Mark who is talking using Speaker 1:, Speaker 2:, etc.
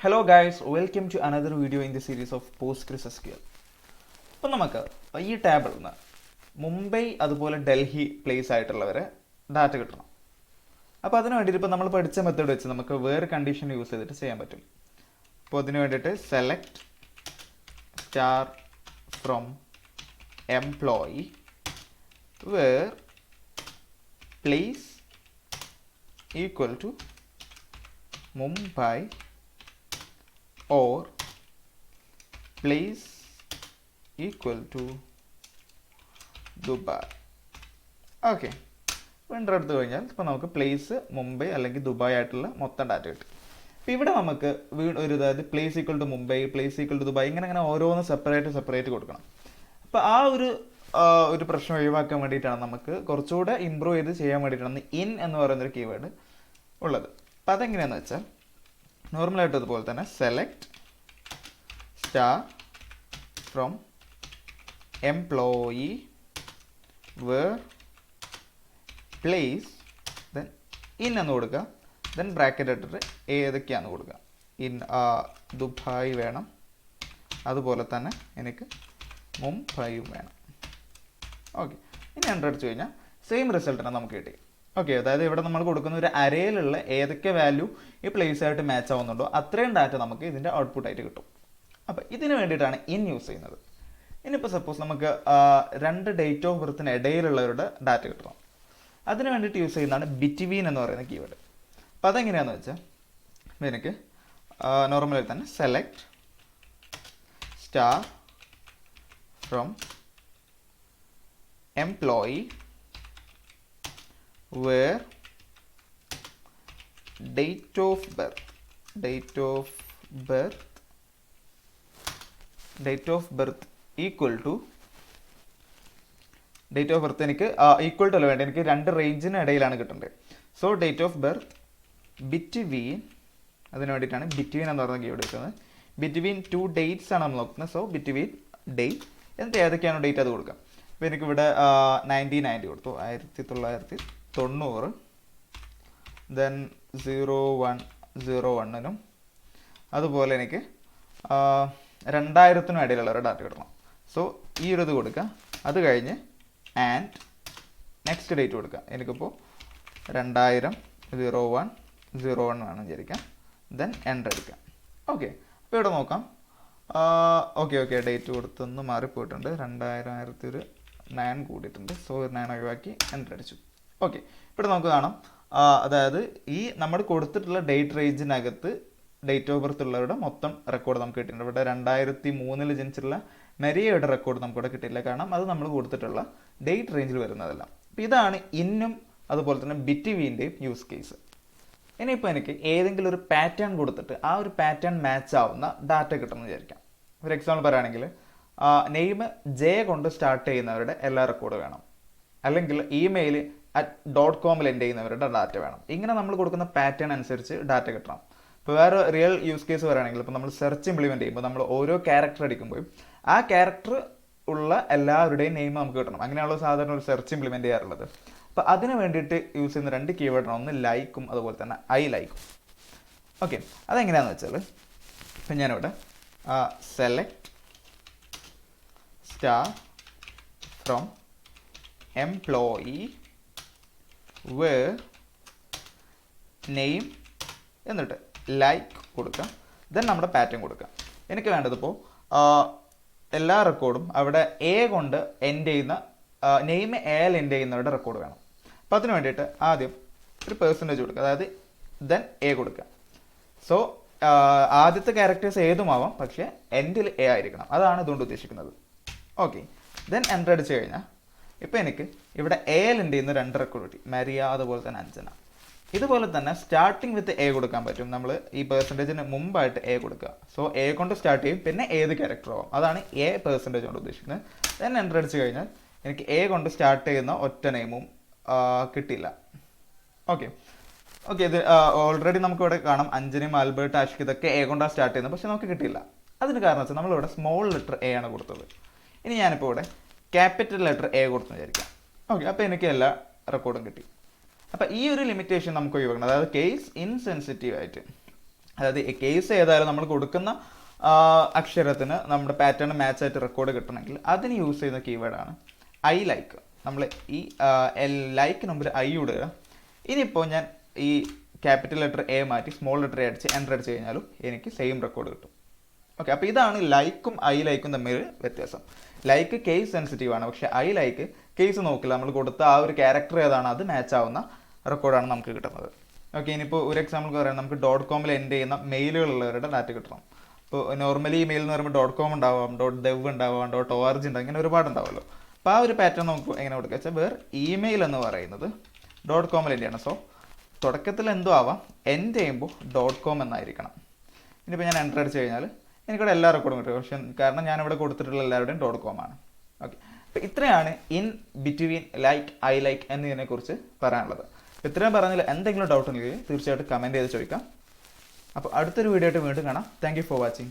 Speaker 1: Hello guys, welcome to another video in the series of PostgreSQL. അപ്പോൾ നമുക്ക് ഈ ടേബിളിൽ നിന്ന് മുംബൈ അതുപോലെ ഡൽഹി പ്ലേസ് ആയിട്ടുള്ളവരെ ഡാറ്റ കിട്ടണം. അപ്പോൾ അതിന് വേണ്ടിയിട്ട് ഇപ്പോൾ നമ്മൾ പഠിച്ച മെത്തേഡ് വെച്ച് നമുക്ക് വേറെ കണ്ടീഷൻ യൂസ് ചെയ്തിട്ട് ചെയ്യാൻ പറ്റും. അപ്പോൾ അതിന് വേണ്ടിയിട്ട് select star from employee where place equal to Mumbai or place equal to Dubai. Okay, വീണ്ടും എടുത്തു കഴിഞ്ഞാൽ ഇപ്പോൾ നമുക്ക് പ്ലേസ് മുംബൈ അല്ലെങ്കിൽ ദുബായ് ആയിട്ടുള്ള മൊത്തം ഡാറ്റ കിട്ടും. അപ്പോൾ ഇവിടെ നമുക്ക് അതായത് place equal to Mumbai, place equal to Dubai ഇങ്ങനെ ഓരോന്ന് സെപ്പറേറ്റ് കൊടുക്കണം. അപ്പോൾ ആ ഒരു പ്രശ്നം ഒഴിവാക്കാൻ വേണ്ടിയിട്ടാണ് നമുക്ക് കുറച്ചുകൂടെ ഇമ്പ്രൂവ് ചെയ്ത് ചെയ്യാൻ വേണ്ടിയിട്ടാണ് ഇൻ എന്ന് പറയുന്നൊരു കീവേഡ് ഉള്ളത്. അപ്പോൾ അതെങ്ങനെയാണെന്ന് വെച്ചാൽ നോർമലായിട്ട് അതുപോലെ തന്നെ select star from employee where place then in എന്ന് കൊടുക്കുക. ദെൻ ബ്രാക്കറ്റ് ഇട്ടിട്ട് ഏതൊക്കെയാണെന്ന് കൊടുക്കുക. ഇൻ ദുബായ് വേണം, അതുപോലെ തന്നെ എനിക്ക് മുംബൈയും വേണം. ഓക്കെ, ഇനി എൻ്റർ അടിച്ചു കഴിഞ്ഞാൽ സെയിം റിസൾട്ടിനെ നമുക്ക് കിട്ടി. ഓക്കെ, അതായത് ഇവിടെ നമ്മൾ കൊടുക്കുന്ന ഒരു അരയിലുള്ള ഏതൊക്കെ വാല്യൂ ഈ പ്ലേസ് ആയിട്ട് മാച്ച് ആവുന്നുണ്ടോ അത്രയും ഡാറ്റ നമുക്ക് ഇതിൻ്റെ ഔട്ട്പുട്ടായിട്ട് കിട്ടും. അപ്പോൾ ഇതിന് വേണ്ടിയിട്ടാണ് ഇൻ യൂസ് ചെയ്യുന്നത്. ഇനിയിപ്പോൾ സപ്പോസ് നമുക്ക് രണ്ട് ഡേറ്റ് ഓഫ് ബർത്തിന് ഇടയിലുള്ളവരുടെ ഡാറ്റ കിട്ടണം. അതിന് വേണ്ടിയിട്ട് യൂസ് ചെയ്യുന്നതാണ് ബിറ്റ്വീൻ എന്ന് പറയുന്ന കീവേഡ്. അപ്പോൾ അതെങ്ങനെയാണെന്ന് വെച്ചാൽ എനിക്ക് നോർമലായി തന്നെ select star from employee where date of birth equal to date of birth എനിക്ക് ഈക്വൽ ടു അല്ല വേണ്ട, എനിക്ക് രണ്ട് റേഞ്ചിന് ഇടയിലാണ് കിട്ടേണ്ടത്. So date of birth between, അതിന് വേണ്ടിയിട്ടാണ് ബിറ്റ്വീൻ എന്ന് പറയുന്ന കീവേഡ് വെക്കുന്നത്. ബിറ്റ്വീൻ ടു ഡേറ്റ്സ് ആണ് നമ്മൾ നോക്കുന്നത്. സോ ബിറ്റ്വീൻ ഡേറ്റ് എന്നിട്ട് ഏതൊക്കെയാണോ ഡേറ്റ് അത് കൊടുക്കാം. അപ്പോൾ എനിക്കിവിടെ 1990 കൊടുത്തു, 1990. ദെൻ 0101നും അതുപോലെ എനിക്ക് 2000നും ഇടയിലുള്ള ഒരു ഡാറ്റ കിട്ടണം. സോ ഈ ഒരു ഇത് കൊടുക്കുക. അത് കഴിഞ്ഞ് ആൻഡ് നെക്സ്റ്റ് ഡേറ്റ് കൊടുക്കുക. എനിക്കിപ്പോൾ 2000 0101 വേണം വിചാരിക്കാം. ദെൻ എൻ്റർ അടിക്കാം. ഓക്കെ, അപ്പോൾ ഇവിടെ നോക്കാം. Okay date കൊടുത്തൊന്ന് മാറിപ്പോയിട്ടുണ്ട്. 2000 9 കൂടിയിട്ടുണ്ട്. സോ 9 ഒഴിവാക്കി എൻ്റർ അടിച്ചു. ഓക്കെ, ഇവിടെ നമുക്ക് കാണാം, അതായത് ഈ നമ്മൾ കൊടുത്തിട്ടുള്ള ഡേറ്റ് റേഞ്ചിനകത്ത് ഡേറ്റ് ഓഫ് ബർത്ത് ഉള്ളവരുടെ മൊത്തം റെക്കോർഡ് നമുക്ക് കിട്ടിയിട്ടുണ്ട്. ഇവിടെ 2003 ജനിച്ചിട്ടുള്ള മെരിയയുടെ റെക്കോർഡ് നമുക്കിവിടെ കിട്ടിയില്ല, കാരണം അത് നമ്മൾ കൊടുത്തിട്ടുള്ള ഡേറ്റ് റേഞ്ചിൽ വരുന്നതല്ല. അപ്പോൾ ഇതാണ് ഇന്നും അതുപോലെ തന്നെ ബിറ്റ്വീൻ്റെയും യൂസ് കേസ്. ഇനിയിപ്പോൾ എനിക്ക് ഏതെങ്കിലും ഒരു പാറ്റേൺ കൊടുത്തിട്ട് ആ ഒരു പാറ്റേൺ മാച്ച് ആവുന്ന ഡാറ്റ കിട്ടുമെന്ന് വിചാരിക്കാം. ഫോർ എക്സാമ്പിൾ പറയുകയാണെങ്കിൽ നെയിം ജെ കൊണ്ട് സ്റ്റാർട്ട് ചെയ്യുന്നവരുടെ എല്ലാ റെക്കോർഡ് വേണം, അല്ലെങ്കിൽ ഇമെയിൽ .com എൻഡ് ചെയ്യുന്നവരുടെ ഡാറ്റ വേണം. ഇങ്ങനെ നമ്മൾ കൊടുക്കുന്ന പാറ്റേൺ അനുസരിച്ച് ഡാറ്റ കിട്ടണം. ഇപ്പോൾ വേറെ റിയൽ യൂസ് കേസ് പറയുകയാണെങ്കിൽ ഇപ്പോൾ നമ്മൾ സെർച്ച് ഇംപ്ലിമെൻറ്റ് ചെയ്യുമ്പോൾ നമ്മൾ ഓരോ ക്യാരക്ടർ അടിക്കുമ്പോഴും ആ ക്യാരക്ടർ ഉള്ള എല്ലാവരുടെയും നെയിം നമുക്ക് കിട്ടണം. അങ്ങനെയുള്ള സാധാരണ ഒരു സെർച്ച് ഇംപ്ലിമെൻറ്റ് ചെയ്യാറുള്ളത്. അപ്പോൾ അതിന് വേണ്ടിയിട്ട് യൂസ് ചെയ്യുന്ന രണ്ട് കീവേഡാണ്, ഒന്ന് ലൈക്കും അതുപോലെ തന്നെ iLikeും. ഓക്കെ, അതെങ്ങനെയാണെന്ന് വെച്ചാൽ ഇപ്പം ഞാനിവിടെ select star from employee where name എന്നിട്ട് ലൈക്ക് കൊടുക്കുക. ദെൻ നമ്മുടെ പാറ്റേൺ കൊടുക്കുക. എനിക്ക് വേണ്ടതിപ്പോൾ എല്ലാ റെക്കോർഡും അവിടെ എ കൊണ്ട് എൻഡ് ചെയ്യുന്ന നെയിം എൽ എൻഡ് ചെയ്യുന്നവരുടെ റെക്കോർഡ് വേണം. അപ്പോൾ അതിന് വേണ്ടിയിട്ട് ആദ്യം ഒരു പെർസെൻറ്റേജ് കൊടുക്കുക, അതായത് ദെൻ എ കൊടുക്കുക. സോ ആദ്യത്തെ ക്യാരക്ടേഴ്സ് ഏതുമാവാം, പക്ഷേ എൻഡിൽ എ ആയിരിക്കണം. അതാണ് ഇതുകൊണ്ട് ഉദ്ദേശിക്കുന്നത്. ഓക്കെ, ദെൻ എൻ്റർ അടിച്ച് കഴിഞ്ഞാൽ ഇപ്പോൾ എനിക്ക് ഇവിടെ എൽ എൻഡ് ചെയ്യുന്ന രണ്ട് റെക്കോർഡ് കിട്ടി, മരിയ അതുപോലെ തന്നെ അഞ്ജന. ഇതുപോലെ തന്നെ സ്റ്റാർട്ടിങ് വിത്ത് എ കൊടുക്കാൻ പറ്റും. നമ്മൾ ഈ പെർസെൻറ്റേജിന് മുമ്പായിട്ട് എ കൊടുക്കുക. സോ എ കൊണ്ട് സ്റ്റാർട്ട് ചെയ്യും, പിന്നെ ഏത് ക്യാരക്ടർ ആവും, അതാണ് എ പെർസെൻറ്റേജ് കൊണ്ട് ഉദ്ദേശിക്കുന്നത്. ദെൻ എൻ്റർ അടിച്ച് കഴിഞ്ഞാൽ എനിക്ക് എ കൊണ്ട് സ്റ്റാർട്ട് ചെയ്യുന്ന ഒറ്റ നെയിമും കിട്ടിയില്ല. ഓക്കെ, ഇത് ഓൾറെഡി നമുക്കിവിടെ കാണാം അഞ്ജനയും ആൽബർട്ട് ആഷിഖ് ഇതൊക്കെ എ കൊണ്ടാണ് സ്റ്റാർട്ട് ചെയ്യുന്നത്, പക്ഷെ നമുക്ക് കിട്ടിയില്ല. അതിന് കാരണം വെച്ചാൽ നമ്മളിവിടെ സ്മോൾ ലെറ്റർ എ ആണ് കൊടുത്തത്. ഇനി ഞാനിപ്പോൾ ഇവിടെ ക്യാപിറ്റൽ ലെറ്റർ എ കൊടുത്തു വിചാരിക്കാം. ഓക്കെ, അപ്പോൾ എനിക്ക് എല്ലാ റെക്കോർഡും കിട്ടി. അപ്പോൾ ഈ ഒരു ലിമിറ്റേഷൻ നമുക്ക് ഒഴിവാക്കണം. അതായത് കേസ് ഇൻസെൻസിറ്റീവ് ആയിട്ട് അതായത് കേസ് ഏതായാലും നമ്മൾ കൊടുക്കുന്ന അക്ഷരത്തിന് നമ്മുടെ പാറ്റേൺ മാച്ച് ആയിട്ട് റെക്കോർഡ് കിട്ടണമെങ്കിൽ അതിന് യൂസ് ചെയ്യുന്ന കീവേഡാണ് iLike. നമ്മൾ ഈ ലൈക്കിന് മുമ്പിൽ ഐ ഇടുക. ഇനിയിപ്പോൾ ഞാൻ ഈ ക്യാപിറ്റൽ ലെറ്റർ എ മാറ്റി സ്മോൾ ലെറ്റർ അടിച്ച് എൻ്റർ അടിച്ച് കഴിഞ്ഞാലും എനിക്ക് സെയിം റെക്കോർഡ് കിട്ടും. ഓക്കെ, അപ്പോൾ ഇതാണ് ലൈക്കും iLikeും തമ്മിൽ വ്യത്യാസം. ലൈക്ക് കേസ് സെൻസിറ്റീവ് ആണ്, പക്ഷേ iLike കേസ് നോക്കില്ല. നമ്മൾ കൊടുത്ത ആ ഒരു ക്യാരക്ടർ ഏതാണ് അത് മാച്ച് ആവുന്ന റെക്കോർഡാണ് നമുക്ക് കിട്ടുന്നത്. ഓക്കെ, ഇനിയിപ്പോൾ ഒരു എക്സാമ്പിൾ പറയാം. നമുക്ക് .com എൻഡ് ചെയ്യുന്ന മെയിലുകളുള്ളവരുടെ ഡാറ്റ കിട്ടണം. ഇപ്പോൾ നോർമലി ഈ മെയിൽ എന്ന് പറയുമ്പോൾ .com ഉണ്ടാവാം, .dev ഉണ്ടാവാം, .org ഉണ്ടാവും, ഇങ്ങനെ ഒരുപാട് ഉണ്ടാവുമല്ലോ. അപ്പോൾ ആ ഒരു പാറ്റേൺ നമുക്ക് എങ്ങനെ കൊടുക്കുക വെച്ചാൽ, വേറെ ഇമെയിൽ എന്ന് പറയുന്നത് .com എൻഡ് ചെയ്യണം. സോ തുടക്കത്തിൽ എന്തോ ആവാം, എൻഡ് ചെയ്യുമ്പോൾ .com എന്നായിരിക്കണം. ഇനിയിപ്പോൾ ഞാൻ എൻ്റർ അടിച്ച് കഴിഞ്ഞാൽ എനിക്കിവിടെ എല്ലാ റെക്കോർഡും കിട്ടും. പക്ഷേ കാരണം ഞാനിവിടെ കൊടുത്തിട്ടുള്ള എല്ലാവരുടെയും .com ആണ്. ഓക്കെ, അപ്പോൾ ഇത്രയാണ് ഇൻ ബിറ്റ്വീൻ ലൈക്ക് iLike എന്നതിനെക്കുറിച്ച് പറയാനുള്ളത്. അപ്പോൾ ഇത്രയും പറഞ്ഞാൽ എന്തെങ്കിലും ഡൗട്ട് ഉണ്ടെങ്കിൽ തീർച്ചയായിട്ടും കമൻറ്റ് ചെയ്ത് ചോദിക്കാം. അപ്പോൾ അടുത്തൊരു വീഡിയോ ആയിട്ട് വീണ്ടും കാണാം. Thank you for watching.